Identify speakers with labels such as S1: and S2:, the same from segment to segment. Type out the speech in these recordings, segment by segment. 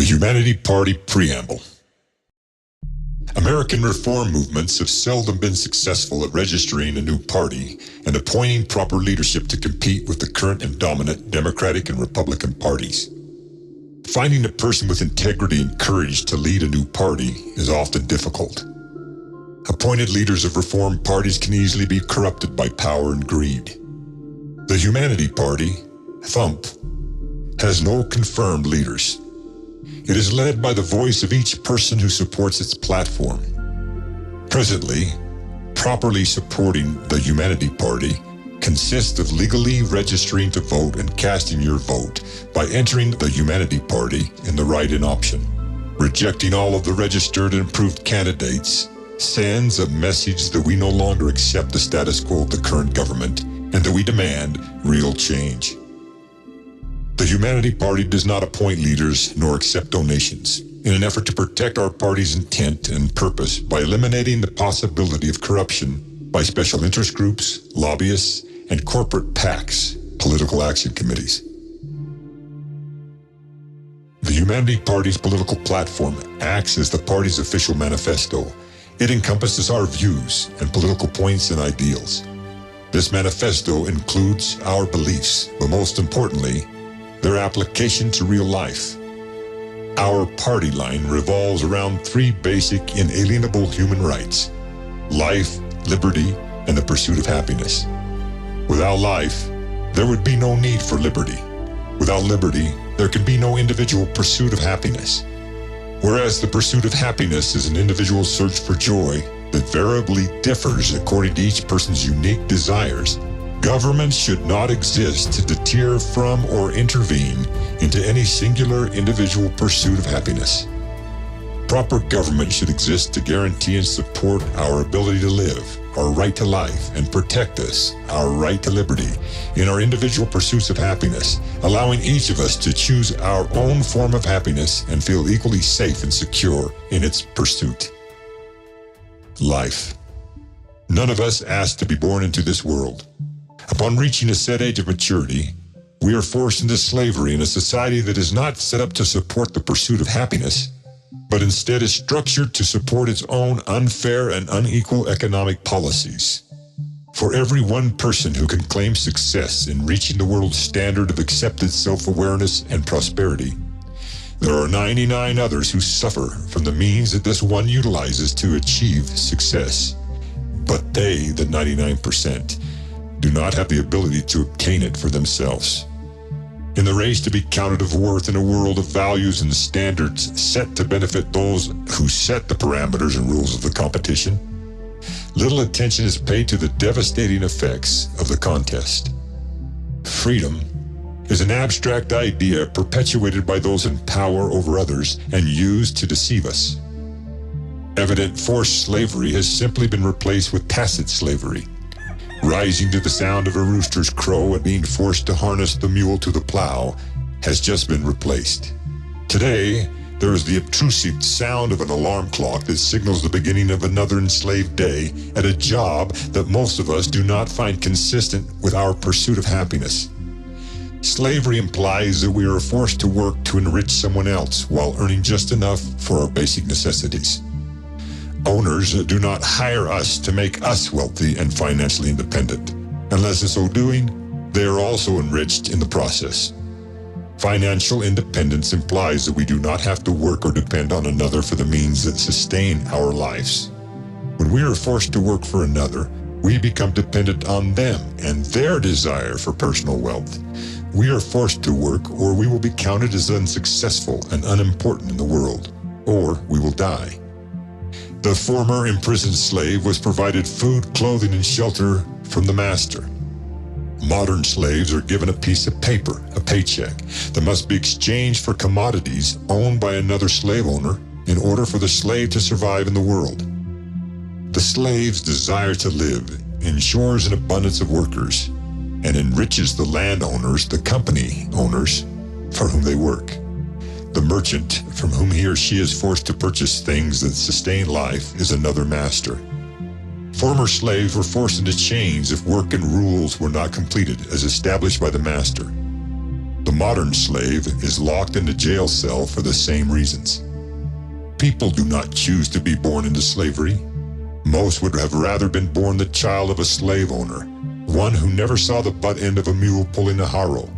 S1: Humanity Party Preamble. American reform movements have seldom been successful at registering a new party and appointing proper leadership to compete with the current and dominant Democratic and Republican parties. Finding a person with integrity and courage to lead a new party is often difficult. Appointed leaders of reform parties can easily be corrupted by power and greed. The Humanity Party, Thump, has no confirmed leaders. It is led by the voice of each person who supports its platform. Presently, properly supporting the Humanity Party consists of legally registering to vote and casting your vote by entering the Humanity Party in the write-in option. Rejecting all of the registered and approved candidates sends a message that we no longer accept the status quo of the current government and that we demand real change. The Humanity Party does not appoint leaders nor accept donations in an effort to protect our party's intent and purpose by eliminating the possibility of corruption by special interest groups, lobbyists, and corporate PACs, political action committees. The Humanity Party's political platform acts as the party's official manifesto. It encompasses our views and political points and ideals. This manifesto includes our beliefs, but most importantly, their application to real life. Our party line revolves around three basic inalienable human rights: life, liberty, and the pursuit of happiness. Without life, there would be no need for liberty. Without liberty, there can be no individual pursuit of happiness. Whereas the pursuit of happiness is an individual search for joy that variably differs according to each person's unique desires, government should not exist to deter from or intervene into any singular individual pursuit of happiness. Proper government should exist to guarantee and support our ability to live, our right to life, and protect us, our right to liberty, in our individual pursuits of happiness, allowing each of us to choose our own form of happiness and feel equally safe and secure in its pursuit. Life. None of us asked to be born into this world. Upon reaching a set age of maturity, we are forced into slavery in a society that is not set up to support the pursuit of happiness, but instead is structured to support its own unfair and unequal economic policies. For every one person who can claim success in reaching the world's standard of accepted self-awareness and prosperity, there are 99 others who suffer from the means that this one utilizes to achieve success. But they, the 99%, do not have the ability to obtain it for themselves. In the race to be counted of worth in a world of values and standards set to benefit those who set the parameters and rules of the competition, little attention is paid to the devastating effects of the contest. Freedom is an abstract idea perpetuated by those in power over others and used to deceive us. Evident forced slavery has simply been replaced with tacit slavery. Rising to the sound of a rooster's crow and being forced to harness the mule to the plow has just been replaced. Today, there is the obtrusive sound of an alarm clock that signals the beginning of another enslaved day at a job that most of us do not find consistent with our pursuit of happiness. Slavery implies that we are forced to work to enrich someone else while earning just enough for our basic necessities. Owners do not hire us to make us wealthy and financially independent. Unless in so doing, they are also enriched in the process. Financial independence implies that we do not have to work or depend on another for the means that sustain our lives. When we are forced to work for another, we become dependent on them and their desire for personal wealth. We are forced to work, or we will be counted as unsuccessful and unimportant in the world, or we will die. The former imprisoned slave was provided food, clothing, and shelter from the master. Modern slaves are given a piece of paper, a paycheck, that must be exchanged for commodities owned by another slave owner in order for the slave to survive in the world. The slave's desire to live ensures an abundance of workers and enriches the landowners, the company owners, for whom they work. The merchant, from whom he or she is forced to purchase things that sustain life, is another master. Former slaves were forced into chains if work and rules were not completed as established by the master. The modern slave is locked in a jail cell for the same reasons. People do not choose to be born into slavery. Most would have rather been born the child of a slave owner, one who never saw the butt end of a mule pulling a harrow,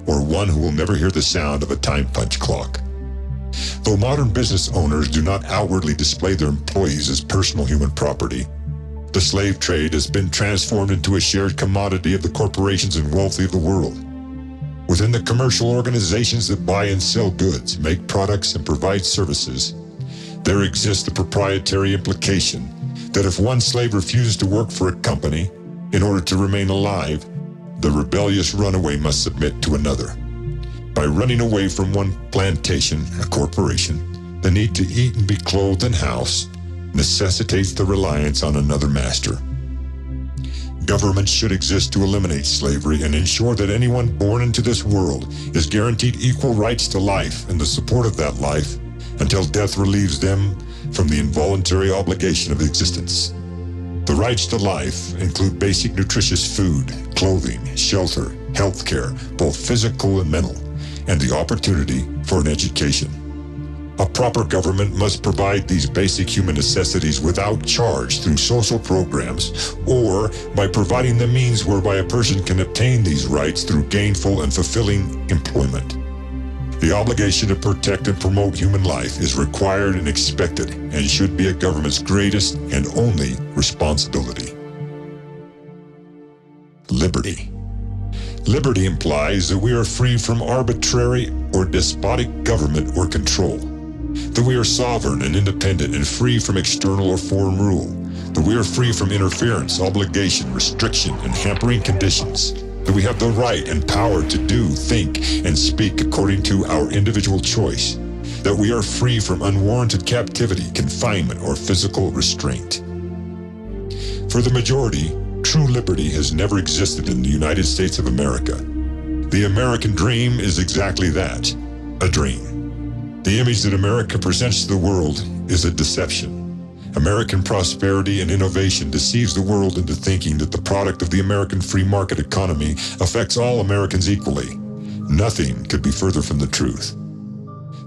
S1: or one who will never hear the sound of a time punch clock. Though modern business owners do not outwardly display their employees as personal human property, the slave trade has been transformed into a shared commodity of the corporations and wealthy of the world. Within the commercial organizations that buy and sell goods, make products, and provide services, there exists the proprietary implication that if one slave refuses to work for a company in order to remain alive, the rebellious runaway must submit to another. By running away from one plantation, a corporation, the need to eat and be clothed and housed necessitates the reliance on another master. Governments should exist to eliminate slavery and ensure that anyone born into this world is guaranteed equal rights to life and the support of that life until death relieves them from the involuntary obligation of existence. The rights to life include basic nutritious food, clothing, shelter, health care, both physical and mental, and the opportunity for an education. A proper government must provide these basic human necessities without charge through social programs or by providing the means whereby a person can obtain these rights through gainful and fulfilling employment. The obligation to protect and promote human life is required and expected and should be a government's greatest and only responsibility. Liberty. Liberty implies that we are free from arbitrary or despotic government or control, that we are sovereign and independent and free from external or foreign rule, that we are free from interference, obligation, restriction, and hampering conditions, that we have the right and power to do, think, and speak according to our individual choice, that we are free from unwarranted captivity, confinement, or physical restraint. For the majority, true liberty has never existed in the United States of America. The American dream is exactly that, a dream. The image that America presents to the world is a deception. American prosperity and innovation deceives the world into thinking that the product of the American free market economy affects all Americans equally. Nothing could be further from the truth.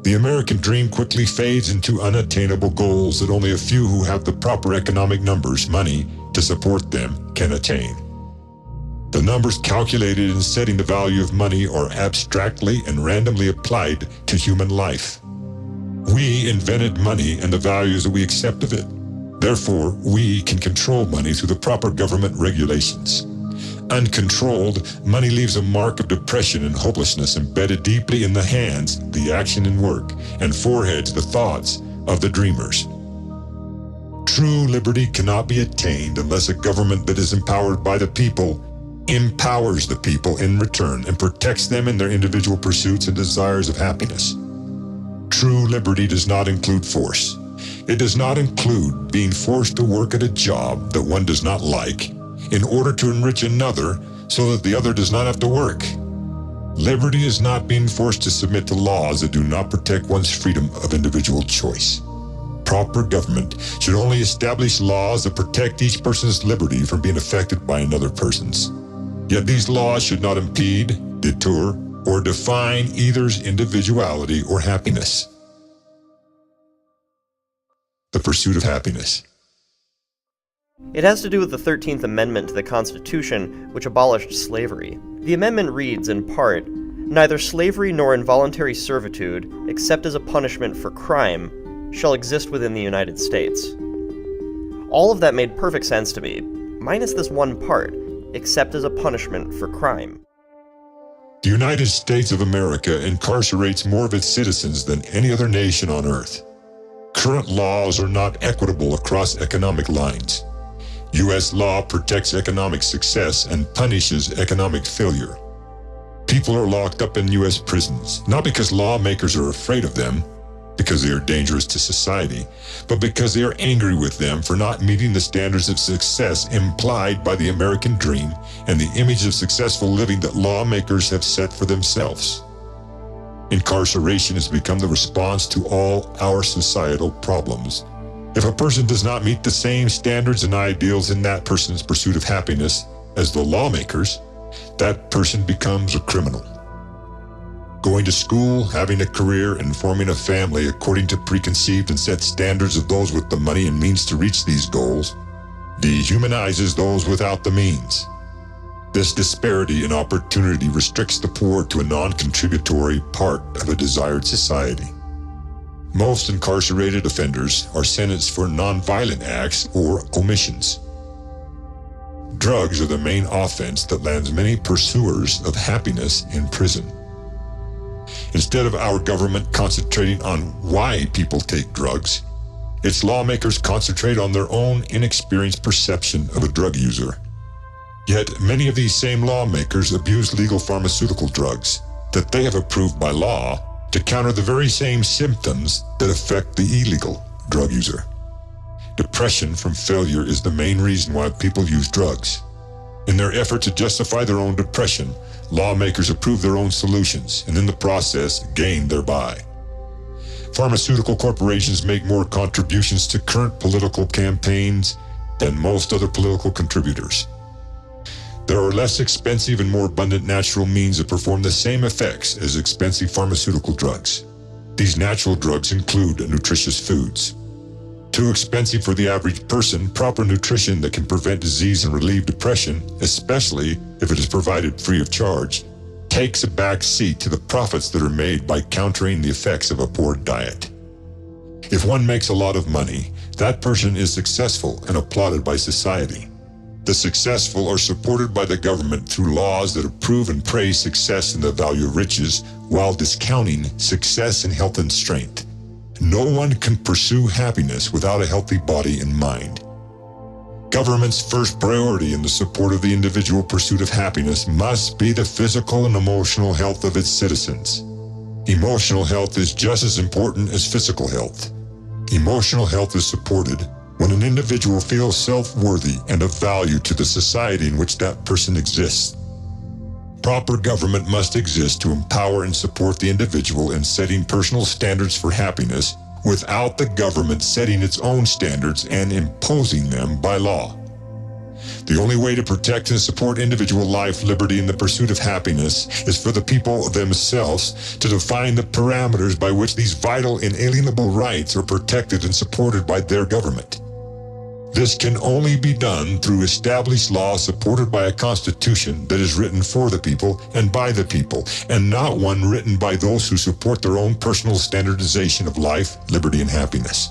S1: The American dream quickly fades into unattainable goals that only a few who have the proper economic numbers, money, to support them can attain. The numbers calculated in setting the value of money are abstractly and randomly applied to human life. We invented money and the values that we accept of it. Therefore, we can control money through the proper government regulations. Uncontrolled, money leaves a mark of depression and hopelessness embedded deeply in the hands, the action and work, and foreheads, the thoughts of the dreamers. True liberty cannot be attained unless a government that is empowered by the people empowers the people in return and protects them in their individual pursuits and desires of happiness. True liberty does not include force. It does not include being forced to work at a job that one does not like in order to enrich another so that the other does not have to work. Liberty is not being forced to submit to laws that do not protect one's freedom of individual choice. Proper government should only establish laws that protect each person's liberty from being affected by another person's. Yet these laws should not impede, deter, or define either's individuality or happiness. The pursuit of happiness.
S2: It has to do with the 13th Amendment to the Constitution, which abolished slavery. The amendment reads, in part, "Neither slavery nor involuntary servitude, except as a punishment for crime, shall exist within the United States." All of that made perfect sense to me, minus this one part, except as a punishment for crime.
S1: The United States of America incarcerates more of its citizens than any other nation on earth. Current laws are not equitable across economic lines. U.S. law protects economic success and punishes economic failure. People are locked up in U.S. prisons, not because lawmakers are afraid of them, because they are dangerous to society, but because they are angry with them for not meeting the standards of success implied by the American dream and the image of successful living that lawmakers have set for themselves. Incarceration has become the response to all our societal problems. If a person does not meet the same standards and ideals in that person's pursuit of happiness as the lawmakers, that person becomes a criminal. going to school, having a career, and forming a family according to preconceived and set standards of those with the money and means to reach these goals, dehumanizes those without the means. This disparity in opportunity restricts the poor to a non-contributory part of a desired society. Most incarcerated offenders are sentenced for non-violent acts or omissions. Drugs are the main offense that lands many pursuers of happiness in prison. Instead of our government concentrating on why people take drugs, its lawmakers concentrate on their own inexperienced perception of a drug user. Yet many of these same lawmakers abuse legal pharmaceutical drugs that they have approved by law to counter the very same symptoms that affect the illegal drug user. Depression from failure is the main reason why people use drugs. In their effort to justify their own depression, lawmakers approve their own solutions and in the process gain thereby. Pharmaceutical corporations make more contributions to current political campaigns than most other political contributors. There are less expensive and more abundant natural means that perform the same effects as expensive pharmaceutical drugs. These natural drugs include nutritious foods. Too expensive for the average person, proper nutrition that can prevent disease and relieve depression, especially if it is provided free of charge, takes a back seat to the profits that are made by countering the effects of a poor diet. If one makes a lot of money, that person is successful and applauded by society. The successful are supported by the government through laws that approve and praise success and the value of riches, while discounting success in health and strength. No one can pursue happiness without a healthy body and mind. Government's first priority in the support of the individual pursuit of happiness must be the physical and emotional health of its citizens. Emotional health is just as important as physical health. Emotional health is supported when an individual feels self-worthy and of value to the society in which that person exists. Proper government must exist to empower and support the individual in setting personal standards for happiness without the government setting its own standards and imposing them by law. The only way to protect and support individual life, liberty, and the pursuit of happiness is for the people themselves to define the parameters by which these vital, inalienable rights are protected and supported by their government. This can only be done through established law supported by a constitution that is written for the people and by the people, and not one written by those who support their own personal standardization of life, liberty, and happiness.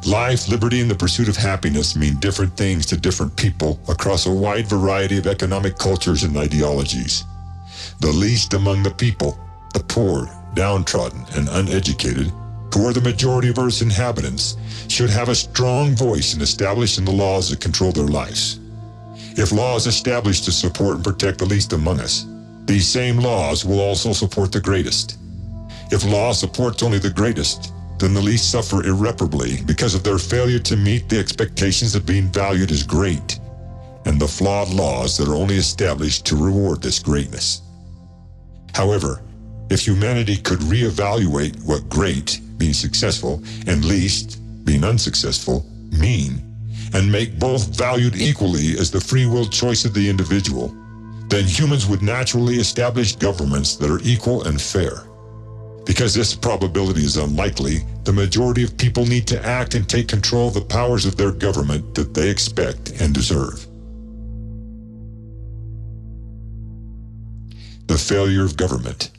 S1: Life, liberty, and the pursuit of happiness mean different things to different people across a wide variety of economic cultures and ideologies. The least among the people, the poor, downtrodden, and uneducated, who are the majority of Earth's inhabitants, should have a strong voice in establishing the laws that control their lives. If laws established to support and protect the least among us, these same laws will also support the greatest. If law supports only the greatest, then the least suffer irreparably because of their failure to meet the expectations of being valued as great, and the flawed laws that are only established to reward this greatness. However, if humanity could reevaluate what great, being successful, and least, being unsuccessful, mean, and make both valued equally as the free will choice of the individual, then humans would naturally establish governments that are equal and fair. Because this probability is unlikely, the majority of people need to act and take control of the powers of their government that they expect and deserve. The failure of government.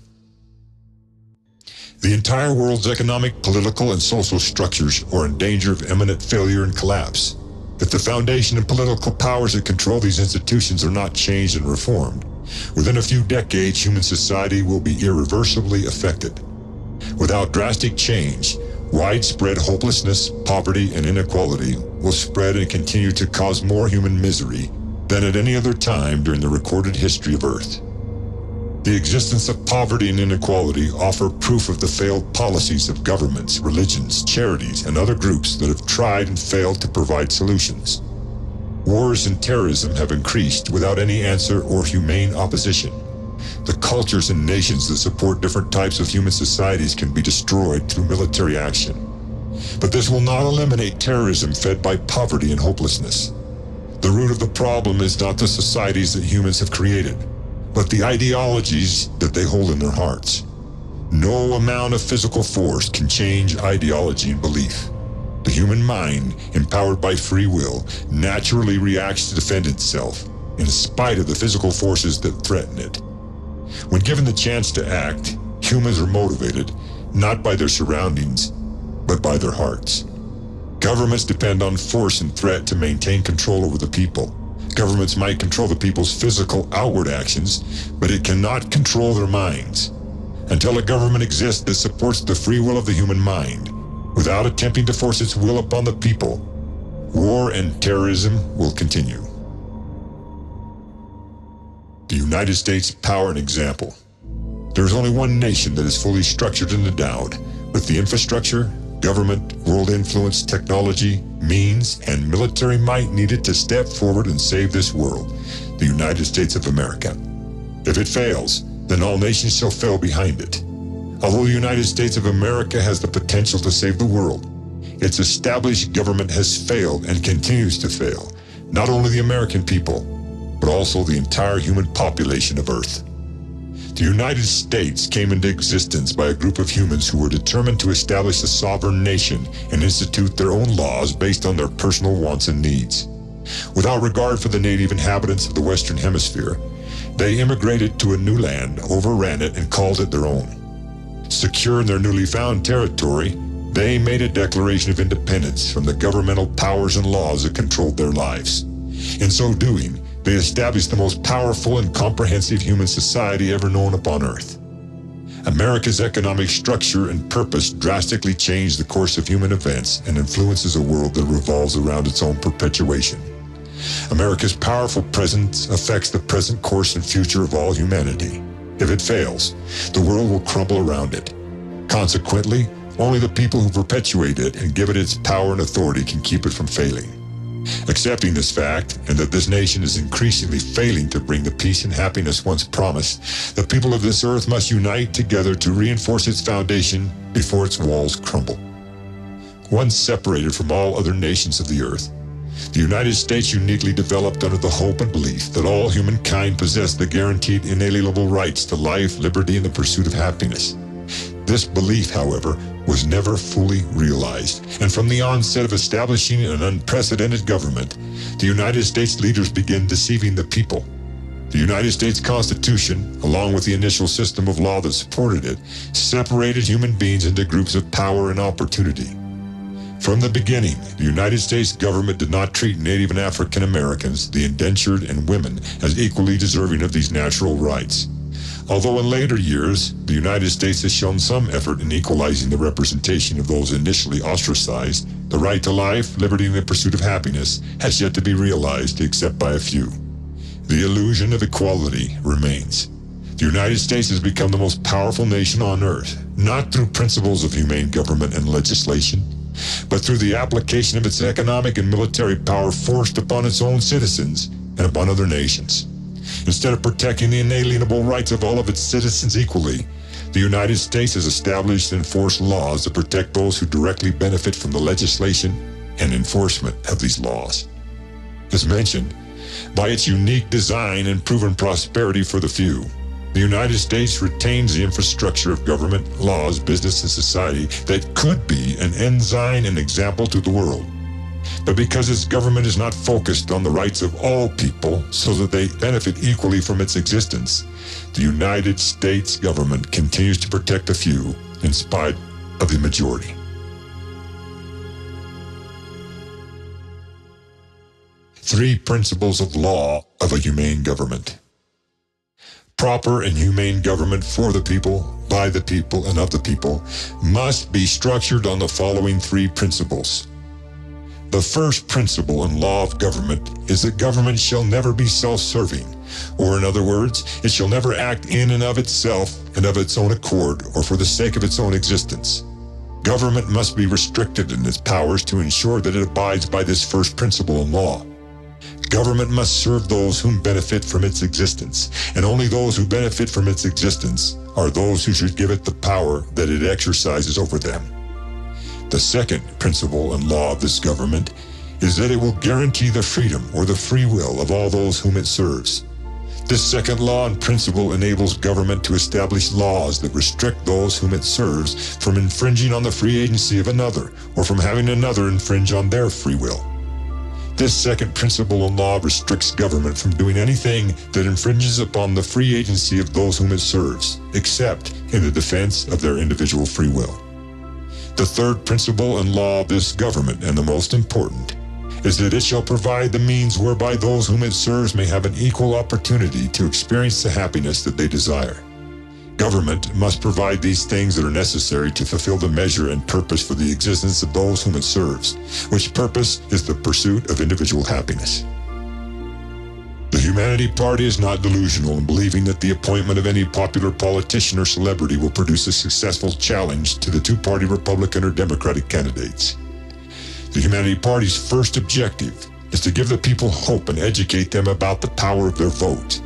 S1: The entire world's economic, political, and social structures are in danger of imminent failure and collapse. If the foundation and political powers that control these institutions are not changed and reformed, within a few decades human society will be irreversibly affected. Without drastic change, widespread hopelessness, poverty, and inequality will spread and continue to cause more human misery than at any other time during the recorded history of Earth. The existence of poverty and inequality offer proof of the failed policies of governments, religions, charities, and other groups that have tried and failed to provide solutions. Wars and terrorism have increased without any answer or humane opposition. The cultures and nations that support different types of human societies can be destroyed through military action. But this will not eliminate terrorism fed by poverty and hopelessness. The root of the problem is not the societies that humans have created, but the ideologies that they hold in their hearts. No amount of physical force can change ideology and belief. The human mind, empowered by free will, naturally reacts to defend itself, in spite of the physical forces that threaten it. When given the chance to act, humans are motivated, not by their surroundings, but by their hearts. Governments depend on force and threat to maintain control over the people. Governments might control the people's physical outward actions, but it cannot control their minds. Until a government exists that supports the free will of the human mind, without attempting to force its will upon the people, war and terrorism will continue. The United States power and example. There is only one nation that is fully structured and endowed with the infrastructure, government, world influence, technology, means, and military might needed to step forward and save this world, the United States of America. If it fails, then all nations shall fail behind it. Although the United States of America has the potential to save the world, its established government has failed and continues to fail, not only the American people, but also the entire human population of Earth. The United States came into existence by a group of humans who were determined to establish a sovereign nation and institute their own laws based on their personal wants and needs. Without regard for the native inhabitants of the Western Hemisphere, they immigrated to a new land, overran it, and called it their own. Secure in their newly found territory, they made a declaration of independence from the governmental powers and laws that controlled their lives. In so doing, they established the most powerful and comprehensive human society ever known upon Earth. America's economic structure and purpose drastically changed the course of human events and influences a world that revolves around its own perpetuation. America's powerful presence affects the present course and future of all humanity. If it fails, the world will crumble around it. Consequently, only the people who perpetuate it and give it its power and authority can keep it from failing. Accepting this fact, and that this nation is increasingly failing to bring the peace and happiness once promised, the people of this earth must unite together to reinforce its foundation before its walls crumble. Once separated from all other nations of the earth, the United States uniquely developed under the hope and belief that all humankind possessed the guaranteed inalienable rights to life, liberty, and the pursuit of happiness. This belief, however, was never fully realized, and from the onset of establishing an unprecedented government, the United States leaders began deceiving the people. The United States Constitution, along with the initial system of law that supported it, separated human beings into groups of power and opportunity. From the beginning, the United States government did not treat Native and African Americans, the indentured, and women as equally deserving of these natural rights. Although in later years, the United States has shown some effort in equalizing the representation of those initially ostracized, the right to life, liberty, and the pursuit of happiness has yet to be realized except by a few. The illusion of equality remains. The United States has become the most powerful nation on earth, not through principles of humane government and legislation, but through the application of its economic and military power forced upon its own citizens and upon other nations. Instead of protecting the inalienable rights of all of its citizens equally, the United States has established and enforced laws that protect those who directly benefit from the legislation and enforcement of these laws. As mentioned, by its unique design and proven prosperity for the few, the United States retains the infrastructure of government, laws, business, and society that could be an ensign and example to the world. But because its government is not focused on the rights of all people so that they benefit equally from its existence, the United States government continues to protect the few in spite of the majority. Three principles of law of a humane government. Proper and humane government for the people, by the people, and of the people must be structured on the following three principles. The first principle and law of government is that government shall never be self-serving, or in other words, it shall never act in and of itself and of its own accord or for the sake of its own existence. Government must be restricted in its powers to ensure that it abides by this first principle and law. Government must serve those whom benefit from its existence, and only those who benefit from its existence are those who should give it the power that it exercises over them. The second principle and law of this government is that it will guarantee the freedom or the free will of all those whom it serves. This second law and principle enables government to establish laws that restrict those whom it serves from infringing on the free agency of another, or from having another infringe on their free will. This second principle and law restricts government from doing anything that infringes upon the free agency of those whom it serves, except in the defense of their individual free will. The third principle and law of this government, and the most important, is that it shall provide the means whereby those whom it serves may have an equal opportunity to experience the happiness that they desire. Government must provide these things that are necessary to fulfill the measure and purpose for the existence of those whom it serves, which purpose is the pursuit of individual happiness. The Humanity Party is not delusional in believing that the appointment of any popular politician or celebrity will produce a successful challenge to the two-party Republican or Democratic candidates. The Humanity Party's first objective is to give the people hope and educate them about the power of their vote.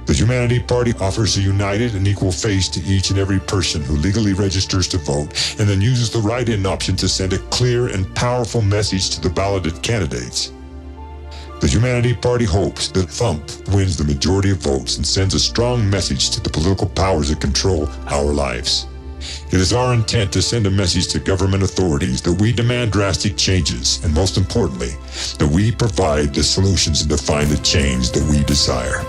S1: The Humanity Party offers a united and equal face to each and every person who legally registers to vote and then uses the write-in option to send a clear and powerful message to the balloted candidates. The Humanity Party hopes that Thump wins the majority of votes and sends a strong message to the political powers that control our lives. It is our intent to send a message to government authorities that we demand drastic changes, and most importantly, that we provide the solutions and define the change that we desire.